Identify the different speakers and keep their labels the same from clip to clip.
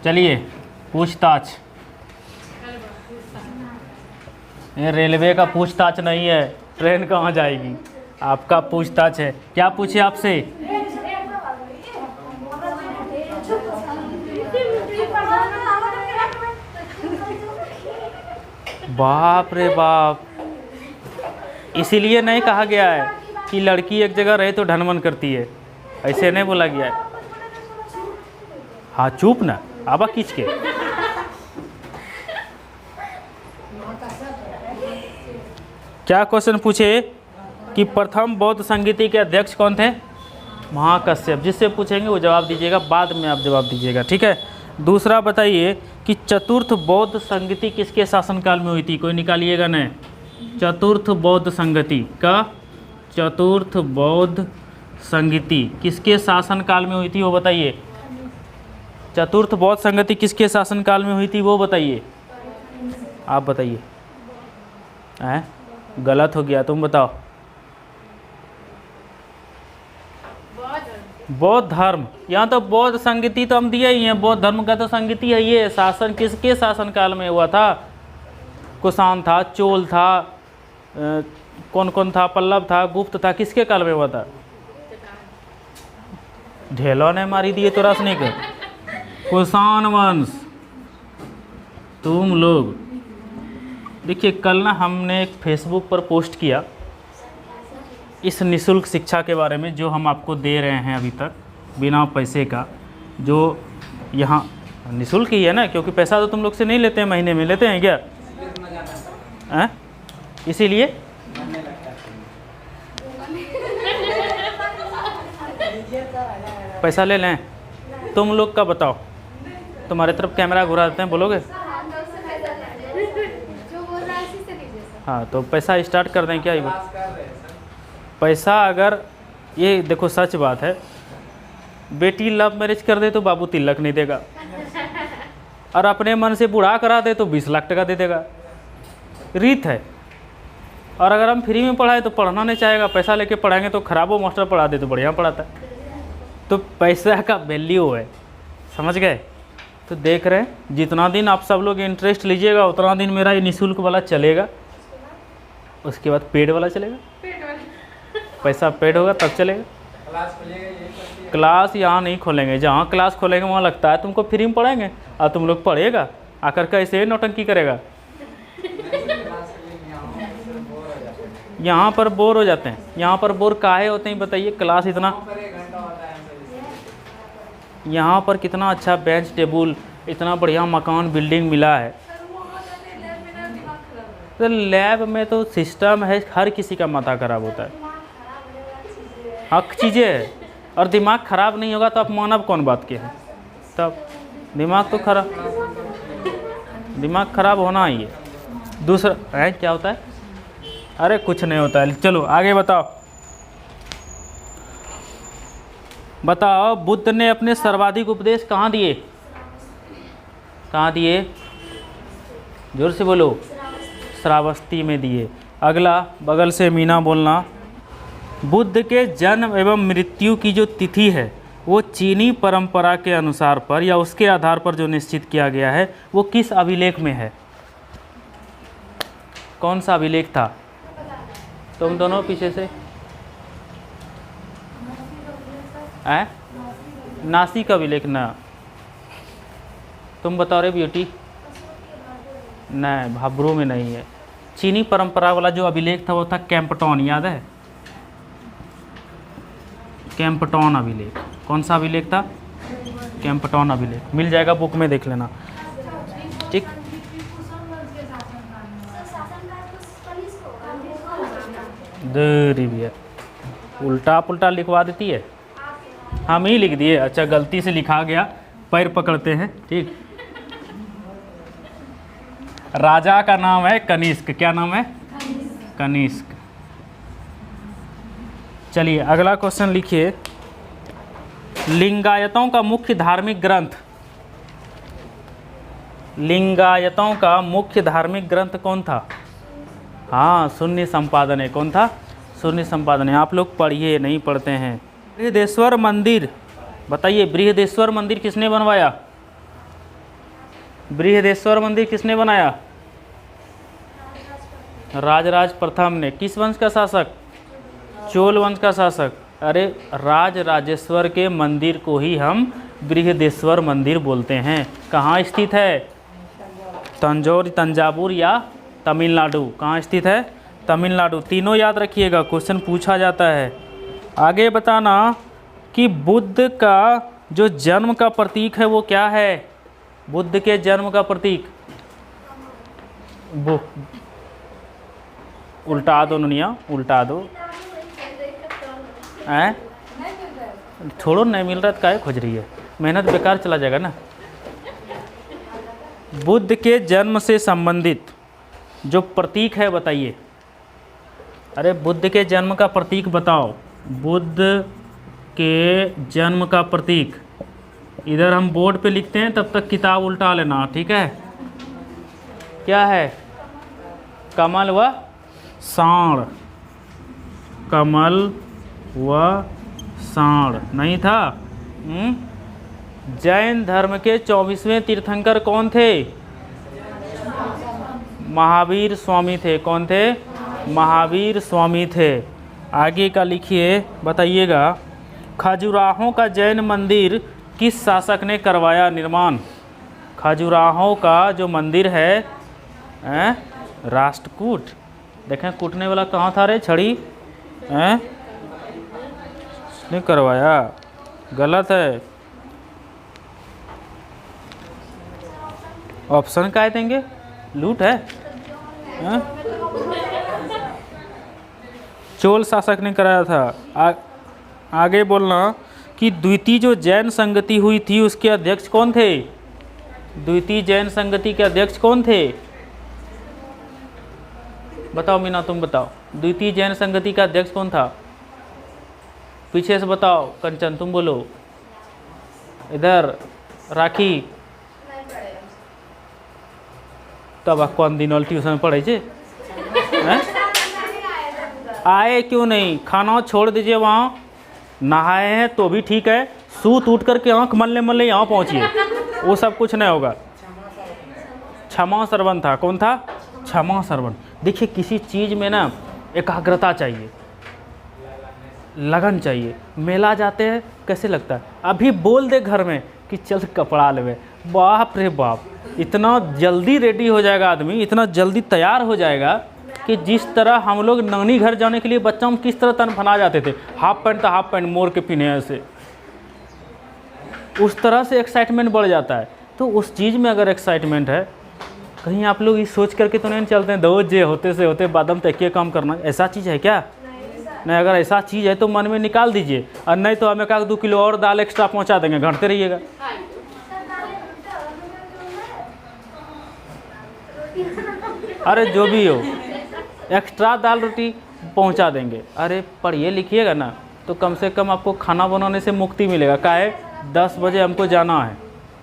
Speaker 1: चलिए पूछताछ। ये रेलवे का पूछताछ नहीं है, ट्रेन कहाँ जाएगी, आपका पूछताछ है। क्या पूछे आपसे? बाप रे बाप, इसीलिए नहीं कहा गया है कि लड़की एक जगह रहे तो ढनमन करती है, ऐसे नहीं बोला गया है। हाँ चुप ना, आबा खींच के। क्या क्वेश्चन पूछे कि प्रथम बौद्ध संगीति के अध्यक्ष कौन थे? महाकश्यप। जिससे पूछेंगे वो जवाब दीजिएगा, बाद में आप जवाब दीजिएगा, ठीक है। दूसरा बताइए कि चतुर्थ बौद्ध संगति किसके शासनकाल में हुई थी? कोई निकालिएगा नहीं। चतुर्थ बौद्ध संगति का, चतुर्थ बौद्ध संगति किसके शासनकाल में हुई थी वो बताइए। चतुर्थ बौद्ध संगति किसके शासनकाल में हुई थी वो बताइए, आप बताइए। गलत हो गया, तुम बताओ। बौद्ध धर्म, यहाँ तो बौद्ध संगति तो हम दिए ही हैं, बौद्ध धर्म का तो संगति है ये। शासन किसके शासनकाल में हुआ था? कुषाण था, चोल था, कौन कौन था, पल्लव था, गुप्त था, किसके काल में हुआ था? ढेलों ने मारी दिए तो रसने के कुषाण वंश। तुम लोग देखिए, कल ना हमने एक फेसबुक पर पोस्ट किया इस निःशुल्क शिक्षा के बारे में जो हम आपको दे रहे हैं अभी तक बिना पैसे का, जो यहाँ निःशुल्क ही है ना, क्योंकि पैसा तो तुम लोग से नहीं लेते हैं, महीने में लेते हैं क्या? इसीलिए पैसा ले लें। तुम लोग का बताओ, तुम्हारे तरफ कैमरा घुरा देते हैं, बोलोगे? हाँ तो पैसा स्टार्ट कर दें क्या? ये पैसा अगर, ये देखो सच बात है, बेटी लव मैरिज कर दे तो बाबू तिलक नहीं देगा, और अपने मन से बुढ़ा करा दे तो 20 लाख टका दे देगा, रीत है। और अगर हम फ्री में पढ़ाए तो पढ़ना नहीं चाहेगा, पैसा लेके पढ़ाएंगे तो खराबो मास्टर पढ़ा दे तो बढ़िया पढ़ाता है। तो पैसा का वैल्यू है, समझ गए? तो देख रहे हैं, जितना दिन आप सब लोग इंटरेस्ट लीजिएगा उतना दिन मेरा ये निःशुल्क वाला चलेगा, उसके बाद पेड वाला चलेगा। पैसा पेड होगा तब चलेगा। क्लास यहाँ नहीं खोलेंगे, जहाँ क्लास खोलेंगे वहाँ लगता है तुमको फ्री में पढ़ाएंगे और तुम लोग पढ़ेगा, आकर कैसे नौटंकी करेगा। यहाँ पर बोर हो जाते हैं। यहाँ पर बोर काहे होते हैं बताइए? क्लास इतना, यहाँ पर कितना अच्छा बेंच टेबल, इतना बढ़िया मकान बिल्डिंग मिला है, तो लैब में तो सिस्टम है, हर किसी का माथा खराब होता है, हक चीज़ें है। और दिमाग खराब नहीं होगा तो आप मानव कौन बात के हैं? तब दिमाग तो खराब, दिमाग खराब होना ही है। दूसरा है क्या होता है? अरे कुछ नहीं होता है। चलो आगे बताओ। बताओ बुद्ध ने अपने सर्वाधिक उपदेश कहाँ दिए? कहाँ दिए? जोर से बोलो। श्रावस्ती में दिए। अगला बगल से मीना बोलना। बुद्ध के जन्म एवं मृत्यु की जो तिथि है वो चीनी परंपरा के अनुसार पर या उसके आधार पर जो निश्चित किया गया है वो किस अभिलेख में है? कौन सा अभिलेख था? तुम दोनों पीछे से नासिक अभिलेख ना, तुम बताओ रे ब्यूटी। नहीं, भाब्रू में नहीं है। चीनी परंपरा वाला जो अभिलेख था वो था कैंपटॉन, याद है? कैंपटॉन अभिलेख। कौन सा अभिलेख था? कैंपटॉन अभिलेख। मिल जाएगा, बुक में देख लेना, ठीक। देरी भी है, उल्टा पुल्टा लिखवा देती है। हम ही लिख दिए, अच्छा गलती से लिखा गया, पैर पकड़ते हैं, ठीक। राजा का नाम है कनिष्क। क्या नाम है? कनिष्क। चलिए अगला क्वेश्चन लिखिए। लिंगायतों का मुख्य धार्मिक ग्रंथ, लिंगायतों का मुख्य धार्मिक ग्रंथ कौन था? हाँ, शून्य संपादन है। कौन था? शून्य संपादन है। आप लोग पढ़िए, नहीं पढ़ते हैं। बृहदेश्वर मंदिर बताइए, बृहदेश्वर मंदिर किसने बनवाया? बृहदेश्वर मंदिर किसने बनाया? राजराज प्रथम ने। किस वंश का शासक? चोल वंश का शासक। अरे राज राजेश्वर के मंदिर को ही हम बृहदेश्वर मंदिर बोलते हैं। कहाँ स्थित है? तंजावुर या तमिलनाडु। कहाँ स्थित है? तमिलनाडु। तीनों याद रखिएगा, क्वेश्चन पूछा जाता है। आगे बताना कि बुद्ध का जो जन्म का प्रतीक है वो क्या है? बुद्ध के जन्म का प्रतीक वो उल्टा दो नुनिया, उल्टा दो। हैं? छोड़ो, नहीं मिल रहा तो काहे खोज रही है, मेहनत बेकार चला जाएगा ना। बुद्ध के जन्म से संबंधित जो प्रतीक है बताइए। अरे बुद्ध के जन्म का प्रतीक बताओ। बुद्ध के जन्म का प्रतीक इधर हम बोर्ड पे लिखते हैं, तब तक किताब उल्टा लेना, ठीक है? क्या है? कमल व साँड़। कमल व साँड़ नहीं था? जैन धर्म के 24वें तीर्थंकर कौन थे? महावीर स्वामी थे। कौन थे? महावीर स्वामी थे। आगे का लिखिए, बताइएगा। खजुराहो का जैन मंदिर किस शासक ने करवाया निर्माण? खजुराहो का जो मंदिर है राष्ट्रकूट। देखें कूटने वाला कहाँ था रे? छड़ी ने करवाया। गलत है। ऑप्शन क्या देंगे? लूट है? चोल शासक ने कराया था। आगे बोलना कि द्वितीय जो जैन संगति हुई थी उसके अध्यक्ष कौन थे? द्वितीय जैन संगति के अध्यक्ष कौन थे? बताओ मीना, तुम बताओ। द्वितीय जैन संगति का अध्यक्ष कौन था? पीछे से बताओ। कंचन तुम बोलो। इधर राखी तब कौन दिन ट्यूशन पढ़े छे? आए क्यों नहीं? खाना छोड़ दीजिए, वहाँ नहाए हैं तो भी ठीक है, सूत उठ करके आँख मलने मलने यहाँ पहुँचिए, वो सब कुछ नहीं होगा। क्षमा श्रवण था। कौन था? क्षमा श्रवण। देखिए किसी चीज़ में ना एकाग्रता चाहिए, लगन चाहिए। मेला जाते हैं कैसे लगता है? अभी बोल दे घर में कि चल कपड़ा लेवे, बाप रे बाप, इतना जल्दी रेडी हो जाएगा आदमी, इतना जल्दी तैयार हो जाएगा कि जिस तरह हम लोग नानी घर जाने के लिए बच्चों में किस तरह तन फना जाते थे, हाफ पैंट तो हाफ पैंट मोड़ के पीने ऐसे, उस तरह से एक्साइटमेंट बढ़ जाता है। तो उस चीज़ में अगर एक्साइटमेंट है, कहीं आप लोग ये सोच करके तो नहीं चलते हैं दो जे होते से होते बादम तक के काम करना, ऐसा चीज़ है क्या? नहीं, अगर ऐसा चीज़ है तो मन में निकाल दीजिए, और नहीं तो हमें 1-2 किलो और दाल एक्स्ट्रा पहुंचा देंगे, घंटे रहिएगा। अरे जो भी हो, एक्स्ट्रा दाल रोटी पहुंचा देंगे। अरे पढ़िए लिखिएगा ना तो कम से कम आपको खाना बनाने से मुक्ति मिलेगा। क्या है? 10 बजे हमको जाना है,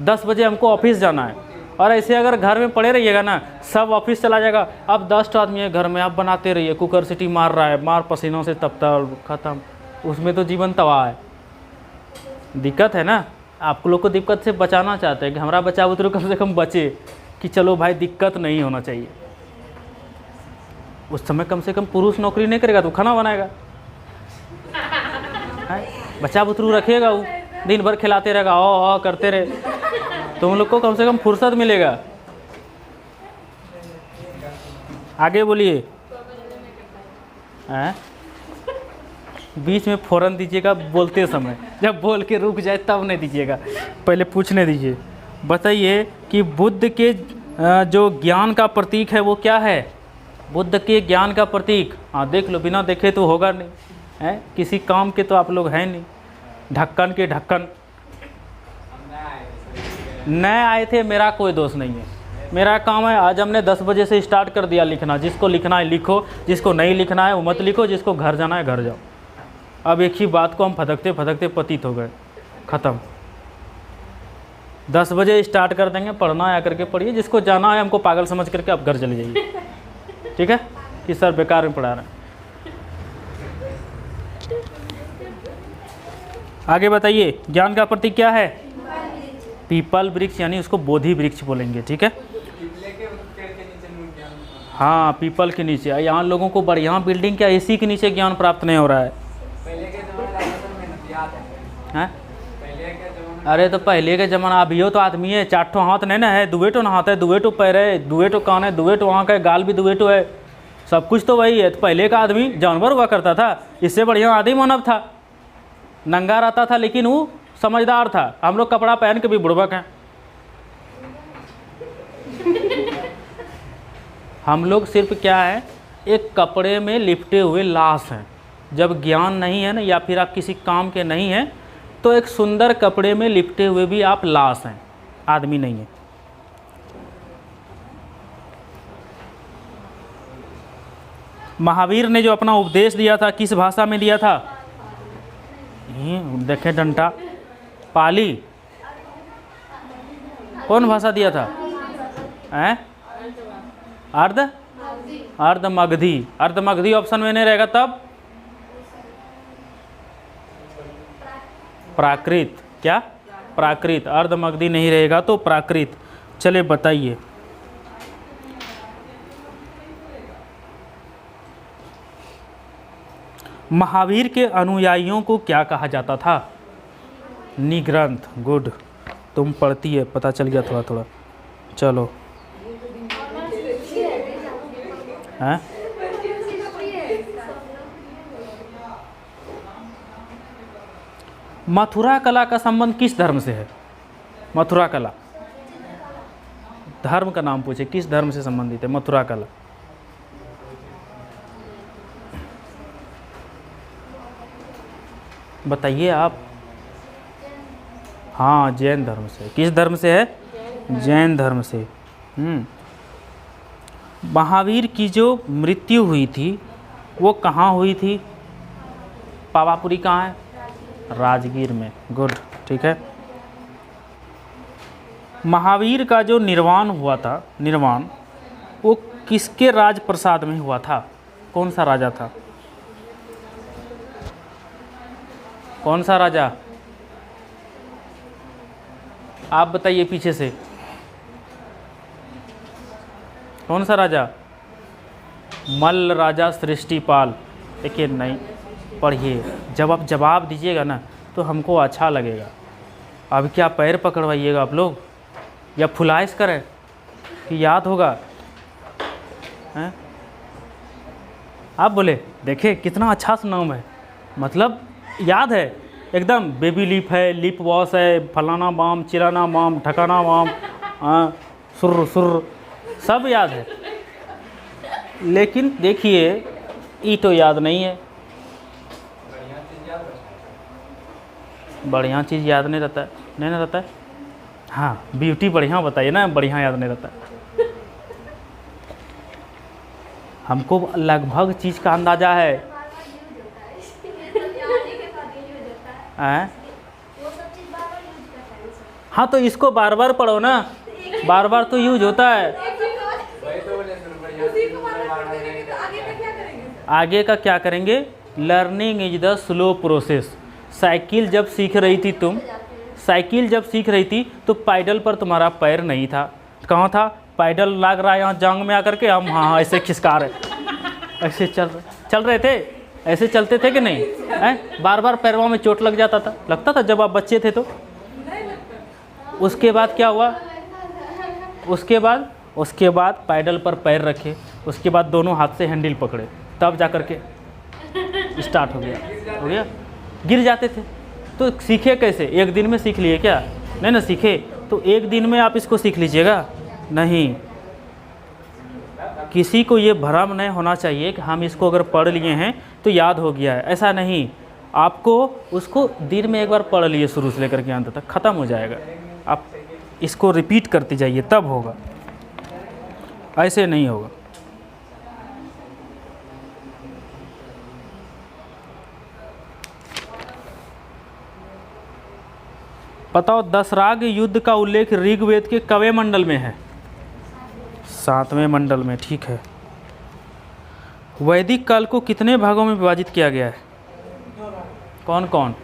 Speaker 1: 10 बजे हमको ऑफिस जाना है, और ऐसे अगर घर में पड़े रहिएगा ना, सब ऑफिस चला जाएगा। अब 10 आदमी है घर में, आप बनाते रहिए, कुकर सीटी मार रहा है, मार पसीनों से तपता, ख़त्म, उसमें तो जीवन तबाह है। दिक्कत है ना। आप लोग को दिक्कत से बचाना चाहते हैं कि हमारा बच्चा बुतरू कम से कम बचे, कि चलो भाई दिक्कत नहीं होना चाहिए। उस समय कम से कम पुरुष नौकरी नहीं करेगा तो खाना बनाएगा, बच्चा बुतरू रखिएगा, वो दिन भर खिलाते रहेगा, ओ करते रहे, तो उन लोग को कम से कम फुर्सत मिलेगा। आगे बोलिए। बीच में फ़ौरन दीजिएगा बोलते समय, जब बोल के रुक जाए तब नहीं दीजिएगा, पहले पूछने दीजिए। बताइए कि बुद्ध के जो ज्ञान का प्रतीक है वो क्या है? बुद्ध के ज्ञान का प्रतीक, हाँ देख लो, बिना देखे तो होगा नहीं है, किसी काम के तो आप लोग हैं नहीं। ढक्कन के ढक्कन नए आए थे, मेरा कोई दोष नहीं है, मेरा काम है, आज हमने 10 बजे से स्टार्ट कर दिया लिखना। जिसको लिखना है लिखो, जिसको नहीं लिखना है वो मत लिखो, जिसको घर जाना है घर जाओ। अब एक ही बात को हम फटकते फटकते पतित हो गए, ख़त्म। 10 बजे स्टार्ट कर देंगे, पढ़ना है आकर के पढ़िए, जिसको जाना है हमको पागल समझ करके आप घर चले जाइए, ठीक है, कि सर बेकार में पढ़ा रहे हैं। आगे बताइए, ज्ञान का प्रतीक क्या है? पीपल वृक्ष यानी उसको बोधि वृक्ष बोलेंगे, ठीक है। हाँ, पीपल के नीचे। यहाँ लोगों को बढ़िया बिल्डिंग क्या एसी के नीचे ज्ञान प्राप्त नहीं हो रहा है। हैं? अरे तो पहले के जमाना, अभियो तो आदमी है, 4 ठो हाथ नहीं ना है, 2 ठो हाथ है, 2 ठो पैर है, 2 ठो कान है, 2 ठो आँख है, गाल भी 2 ठो है, सब कुछ तो वही है। तो पहले का आदमी जानवर हुआ करता था, इससे बढ़िया आदि मानव था। नंगा रहता था लेकिन वो समझदार था। हम लोग कपड़ा पहन के भी बुड़बक हैं। हम लोग सिर्फ क्या है, एक कपड़े में लिपटे हुए लाश हैं। जब ज्ञान नहीं है ना, या फिर आप किसी काम के नहीं हैं, तो एक सुंदर कपड़े में लिपटे हुए भी आप लाश हैं, आदमी नहीं है। महावीर ने जो अपना उपदेश दिया था किस भाषा में दिया था? देखें डंटा, पाली। कौन भाषा दिया था? अर्ध मगधी। अर्ध मगधी ऑप्शन में नहीं रहेगा तब प्राकृत। क्या? प्राकृत। अर्ध मगधी नहीं रहेगा तो प्राकृत। चले बताइए। महावीर के अनुयायियों को क्या कहा जाता था? निग्रंथ। गुड, तुम पढ़ती है, पता चल गया थोड़ा थोड़ा। चलो हैं? मथुरा कला का संबंध किस धर्म से है? मथुरा कला, धर्म का नाम पूछे, किस धर्म से संबंधित है मथुरा कला? बताइए आप। हाँ, जैन धर्म से। किस धर्म से है? जैन धर्म से। महावीर की जो मृत्यु हुई थी वो कहाँ हुई थी? पावापुरी कहाँ है? राजगीर में। गुड, ठीक है। महावीर का जो निर्वाण हुआ था, निर्वाण, वो किसके राज प्रसाद में हुआ था? कौन सा राजा था? कौन सा राजा? आप बताइए पीछे से। कौन सा राजा? मल्ल राजा सृष्टिपाल। देखिए, नहीं पढ़िए, जब आप जवाब दीजिएगा ना तो हमको अच्छा लगेगा। अब क्या पैर पकड़वाइएगा आप लोग, या फुलाइश करें कि याद होगा? हैं? आप बोले, देखे कितना अच्छा सा नाम है, मतलब याद है एकदम। बेबी लीफ है, लिप वॉश है, फलाना बाम, चिराना बाम, ठकाना बाम, सुर सुर, सब याद है। लेकिन देखिए, ई तो याद नहीं है। बढ़िया चीज़ याद नहीं रहता है, नहीं ना रहता है। हाँ, ब्यूटी बढ़िया बताइए ना, बढ़िया याद नहीं रहता। हमको लगभग चीज़ का अंदाजा है। हाँ, तो इसको बार बार पढ़ो ना, बार बार तो यूज होता है। आगे का क्या करेंगे? Learning is the slow process. Cycle जब सीख रही थी तुम, साइकिल जब सीख रही थी तो पैडल पर तुम्हारा पैर नहीं था। कहाँ था? पैडल लग रहा है यहाँ जांग में आकर के, हम हाँ ऐसे खिसका रहे, ऐसे चल रहे थे, ऐसे चलते थे कि नहीं? बार बार पैरों में चोट लग जाता था, लगता था जब आप बच्चे थे तो। उसके बाद क्या हुआ? उसके बाद पैडल पर पैर रखे, उसके बाद दोनों हाथ से हैंडल पकड़े, तब जा कर के स्टार्ट हो गया। गिर जाते थे तो सीखे कैसे? एक दिन में सीख लिए क्या? नहीं ना सीखे। तो एक दिन में आप इसको सीख लीजिएगा? नहीं। किसी को ये भ्रम नहीं होना चाहिए कि हम इसको अगर पढ़ लिए हैं तो याद हो गया है, ऐसा नहीं। आपको उसको दिन में एक बार पढ़ लिए शुरू से लेकर के अंत तक, ख़त्म हो जाएगा। आप इसको रिपीट करते जाइए, तब होगा, ऐसे नहीं होगा। बताओ, दशराग युद्ध का उल्लेख ऋग्वेद के कवे मंडल में है? 7वें मंडल में, ठीक है। वैदिक काल को कितने भागों में विभाजित किया गया है? कौन कौन?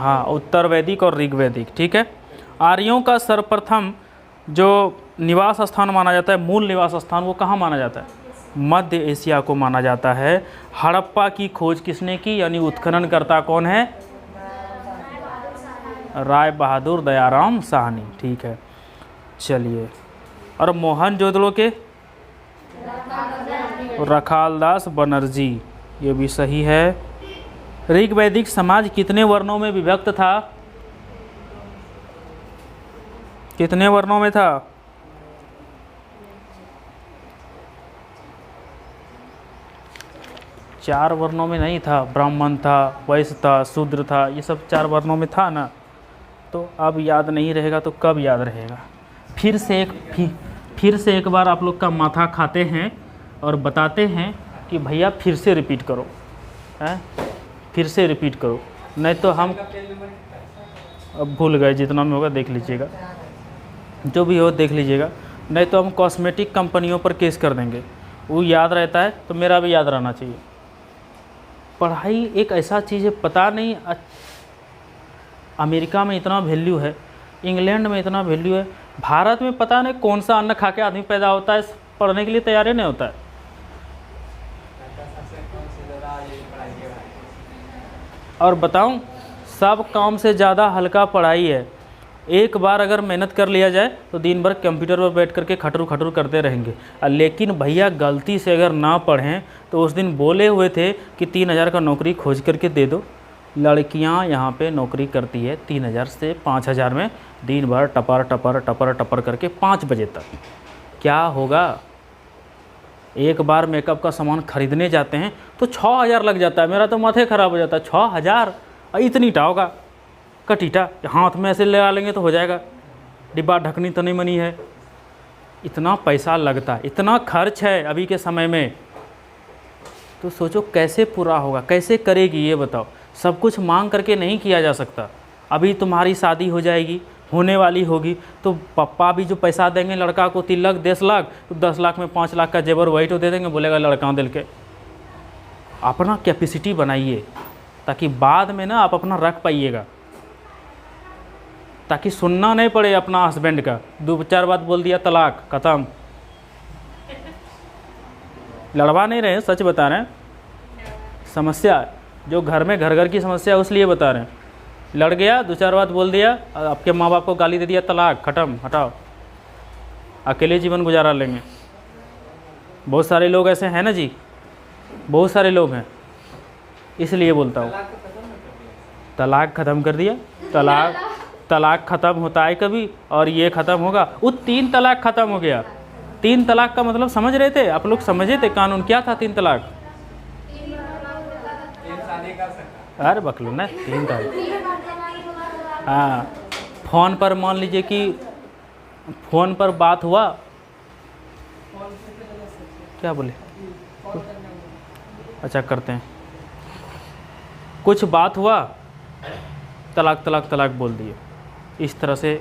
Speaker 1: हाँ, उत्तर वैदिक और ऋग्वैदिक, ठीक है। आर्यों का सर्वप्रथम जो निवास स्थान माना जाता है, मूल निवास स्थान, वो कहाँ माना जाता है? मध्य एशिया को माना जाता है। हड़प्पा की खोज किसने की, यानी उत्खननकर्ता कौन है? राय बहादुर दयाराम साहनी, ठीक है। चलिए, और मोहनजोदड़ो के रखालदास बनर्जी, ये भी सही है। ऋग्वैदिक समाज कितने वर्णों में विभक्त था? कितने वर्णों में था? चार वर्णों में नहीं था। ब्राह्मण था, वैश्य था, शूद्र था, ये सब 4 वर्णों में था ना। तो अब याद नहीं रहेगा तो कब याद रहेगा? फिर से एक बार आप लोग का माथा खाते हैं और बताते हैं कि भैया फिर से रिपीट करो, हैं? फिर से रिपीट करो, नहीं तो हम अब भूल गए। जितना में होगा देख लीजिएगा, जो भी हो देख लीजिएगा, नहीं तो हम कॉस्मेटिक कंपनियों पर केस कर देंगे। वो याद रहता है तो मेरा भी याद रहना चाहिए। पढ़ाई एक ऐसा चीज़ है, पता नहीं अमेरिका में इतना वैल्यू है, इंग्लैंड में इतना वैल्यू है, भारत में पता नहीं कौन सा अन्न खा के आदमी पैदा होता है, पढ़ने के लिए तैयार ही नहीं होता है। और बताऊं, सब काम से ज़्यादा हल्का पढ़ाई है। एक बार अगर मेहनत कर लिया जाए तो दिन भर कंप्यूटर पर बैठ करके खटरू खटरू करते रहेंगे। लेकिन भैया गलती से अगर ना पढ़ें तो उस दिन बोले हुए थे कि 3000 का नौकरी खोज करके दे दो। लड़कियां यहाँ पे नौकरी करती है 3000 से 5000 में, दिन भर टपर टपर टपर टपर करके 5 बजे तक। क्या होगा? एक बार मेकअप का सामान खरीदने जाते हैं तो 6000 लग जाता है। मेरा तो माथे ख़राब हो जाता है। 6000 इतनी टा होगा, कटीटा हाथ में ऐसे लगा लेंगे तो हो जाएगा, डिब्बा ढकनी तो नहीं मनी है। इतना पैसा लगता है, इतना खर्च है अभी के समय में, तो सोचो कैसे पूरा होगा, कैसे करेगी ये बताओ। सब कुछ मांग करके नहीं किया जा सकता। अभी तुम्हारी शादी हो जाएगी, होने वाली होगी, तो पापा भी जो पैसा देंगे लड़का को 3 लाख 10 लाख, तो 10 लाख में 5 लाख का जेवर वही तो दे देंगे, बोलेगा लड़का दिल के। अपना कैपेसिटी बनाइए ताकि बाद में ना आप अपना रख पाइएगा, ताकि सुनना नहीं पड़े अपना हस्बैंड का। 2-4 बात बोल दिया तलाक, ख़त्म। लड़वा नहीं रहे, सच बता रहे हैं। समस्या जो घर में घर घर की समस्या उसलिए बता रहे हैं। लड़ गया, 2-4 बात बोल दिया, आपके माँ बाप को गाली दे दिया, तलाक, ख़त्म, हटाओ, अकेले जीवन गुजारा लेंगे। बहुत सारे लोग ऐसे हैं ना जी, बहुत सारे लोग हैं, इसलिए बोलता हूँ। तलाक ख़त्म कर दिया। तलाक ख़त्म होता है कभी, और ये ख़त्म होगा। वो 3 तलाक ख़त्म हो गया। 3 तलाक का मतलब समझ रहे थे आप लोग? समझे थे कानून क्या था 3 तलाक? अरे बकलो ना, 3 तलाक। हाँ, फ़ोन पर मान लीजिए कि फ़ोन पर बात हुआ, क्या बोले, अच्छा करते हैं, कुछ बात हुआ, तलाक तलाक तलाक बोल दिए। इस तरह से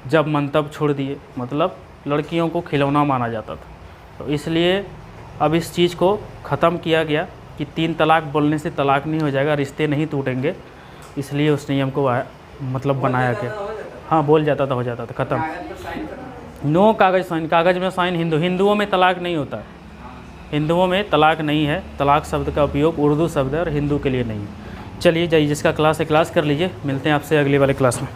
Speaker 1: जब मन तब छोड़ दिए, मतलब लड़कियों को खिलौना माना जाता था। तो इसलिए अब इस चीज़ को ख़त्म किया गया कि 3 तलाक बोलने से तलाक नहीं हो जाएगा, रिश्ते नहीं टूटेंगे, इसलिए उस नियम को मतलब बनाया गया। हाँ, बोल जाता था, हो जाता था, ख़त्म। नो कागज़ साइन, कागज़ में साइन हिंदुओं में तलाक नहीं होता है। हिंदुओं में तलाक नहीं है। तलाक शब्द का उपयोग उर्दू शब्द है और हिंदू के लिए नहीं है। चलिए जाइए, जिसका क्लास है क्लास कर लीजिए। मिलते हैं आपसे अगले वाले क्लास में।